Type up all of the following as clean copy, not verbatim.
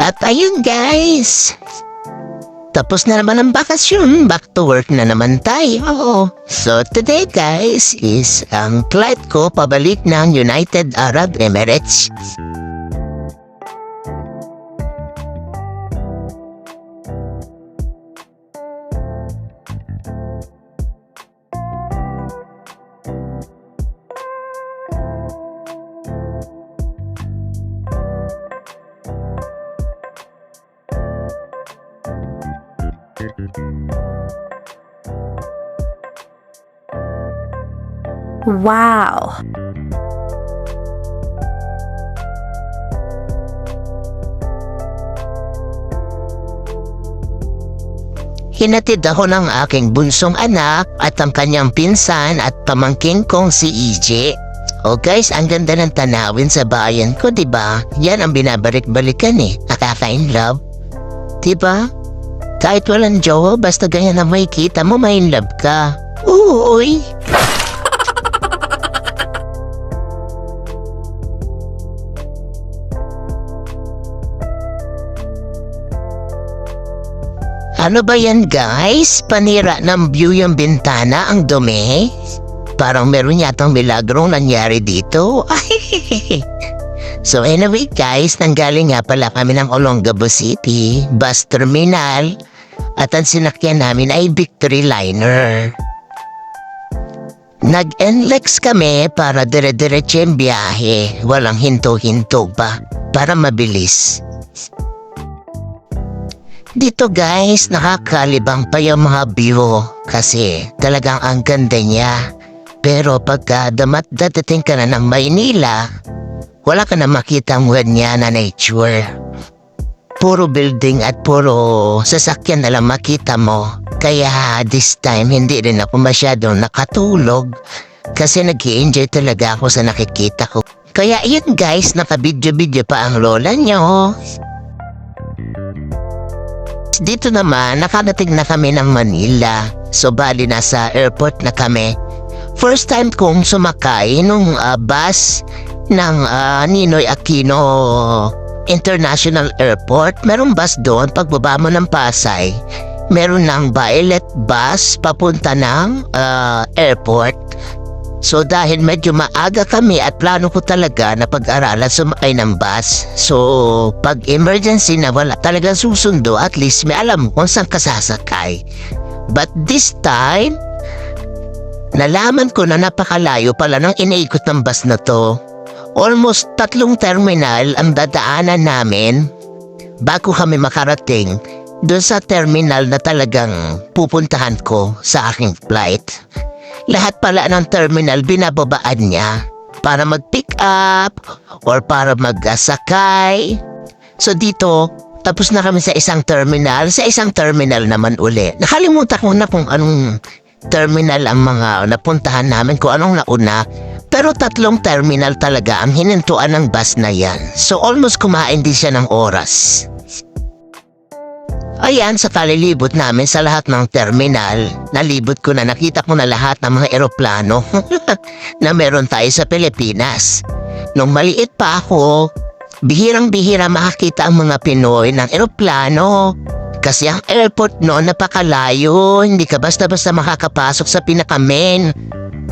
At ayun guys, tapos na naman ang bakasyon, back to work na naman tayo. So today guys is ang flight ko pabalik ng United Arab Emirates. Wow! Hinatid ako ng aking bunsong anak at ang kanyang pinsan at pamangkin kong si EJ. Oh guys, ang ganda ng tanawin sa bayan ko, diba? Yan ang binabalik-balikan nakaka-in love. Diba? Kahit walang jowa, basta ganyan na may kita mo, may in love ka. Uy! Ano ba yan guys? Panira ng view yung bintana, ang dumi? Parang meron yatang milagrong nangyari dito. So anyway guys, nanggaling nga pala kami ng Olongapo City, bus terminal, at ang sinakyan namin ay Victory Liner. Nag-NLEX kami para dire-diretso yung biyahe, walang hinto-hinto pa, para mabilis. Dito guys, nakakalibang pa yung mga view kasi talagang ang ganda niya. Pero pagka dadating ka na ng Maynila, wala ka na makitang ganyan na nature. Puro building at puro sasakyan na lang makita mo. Kaya this time hindi rin ako masyadong nakatulog kasi nag-i-enjoy talaga ako sa nakikita ko. Kaya yun guys, nakabidyo-bidyo pa ang lola niyo. Dito naman, nakarating na kami ng Manila. So bali nasa airport na kami. First time kong sumakay nung bus ng Ninoy Aquino International Airport. Merong bus doon pagbaba mo ng Pasay. Meron ng Violet bus papunta ng airport. So dahil medyo maaga kami at plano ko talaga na pag-aralan sumakay ng bus. So pag emergency na wala talagang susundo, at least may alam kung saan ka sasakay. But this time, nalaman ko na napakalayo pala ng iniikot ng bus na to. Almost 3 terminal ang dadaanan namin bago kami makarating doon sa terminal na talagang pupuntahan ko sa aking flight. Lahat pala ng terminal binababaan niya para mag-pick up or para mag-sakay. So dito, tapos na kami sa isang terminal naman uli. Nakalimutan ko na kung anong terminal ang mga napuntahan namin, kung anong nauna. Pero 3 terminal talaga ang hinintuan ng bus na yan. So almost kumain din siya ng oras. Ayan, sa kalilibot namin sa lahat ng terminal, nalibot ko na, nakita ko na lahat ng mga eroplano na meron tayo sa Pilipinas. Nung maliit pa ako, bihirang-bihira makakita ang mga Pinoy ng eroplano. Kasi ang airport noon napakalayo, hindi ka basta-basta makakapasok sa pinaka-main.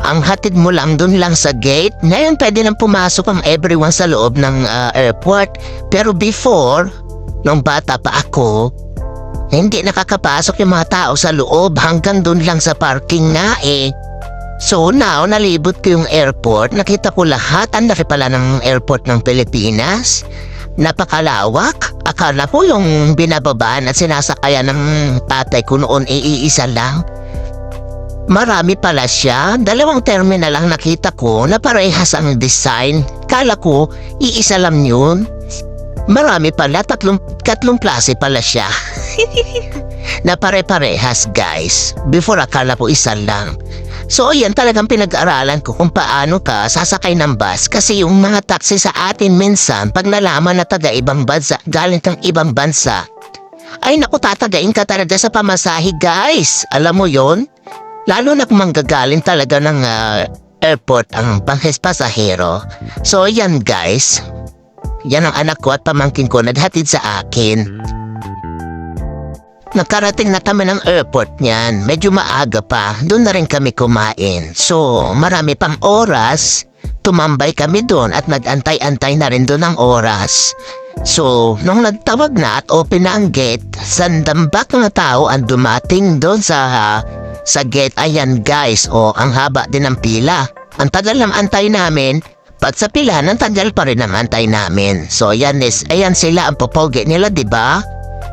Ang hatid mo lang dun lang sa gate. Ngayon pwede nang pumasok ang everyone sa loob ng airport. Pero before, nung bata pa ako, hindi nakakapasok yung mga tao sa loob, hanggang dun lang sa parking nga So now, nalibot ko yung airport, nakita ko lahat. Ang laki pala ng airport ng Pilipinas. Napakalawak. Akala ko yung binababaan at sinasakayan ng tatay ko noon iisa lang. Marami pala siya. 2 terminal lang nakita ko na parehas ang design. Kala ko, iisa lang yun. Marami pala, 3 klase pala siya. Na pare-parehas guys. Before akala ko isa lang. So yan talagang pinag-aaralan ko kung paano ka sasakay ng bus. Kasi yung mga taxi sa atin minsan, pag nalaman na taga ibang bansa, galing kang ibang bansa, ay naku, tatagain ka talaga sa pamasahe guys. Alam mo yon? Lalo na kung manggagaling talaga ng airport ang pasahero. So yan guys, Yan ang anak ko at pamangkin ko naghatid sa akin. Nakarating na kami ng airport niyan. Medyo maaga pa. Doon na rin kami kumain. So, marami pang oras. Tumambay kami doon at nag-antay-antay na rin doon ang oras. So, nung nagtawag na at open na ang gate, sandambak na tao ang dumating doon sa gate. Ayan guys, ang haba din ng pila. Ang tagal ng antay namin. Pag sa pila, ang tagal pa rin ang antay namin. So, ayan sila ang popogi nila, diba?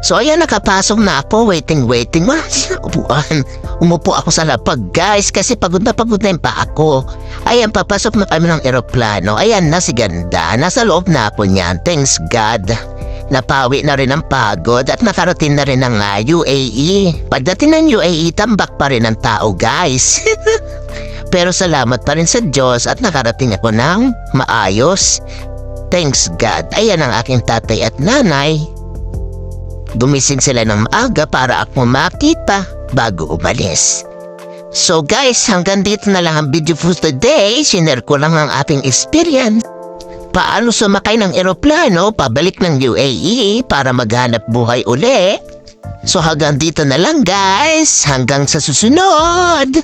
So ayan, nakapasok na ako, waiting. Wala silang upuan. Umupo ako sa lapag, guys, kasi pagod na yung pa ako. Ayan, papasok na kami ng eroplano. Ayan na si Ganda, nasa loob na ako niyan, thanks God. Napawi na rin ang pagod at nakarating na rin ang UAE. Pagdating ng UAE, tambak pa rin ang tao, guys. Pero salamat pa rin sa Diyos at nakarating ako ng maayos. Thanks God. Ayan ang aking tatay at nanay. Gumising sila ng maaga para ako makita bago umalis. So guys, hanggang dito na lang ang video for today. Sinare ko lang ang ating experience. Paano sumakay ng eroplano pabalik ng UAE para maghanap buhay uli. So hanggang dito na lang guys. Hanggang sa susunod.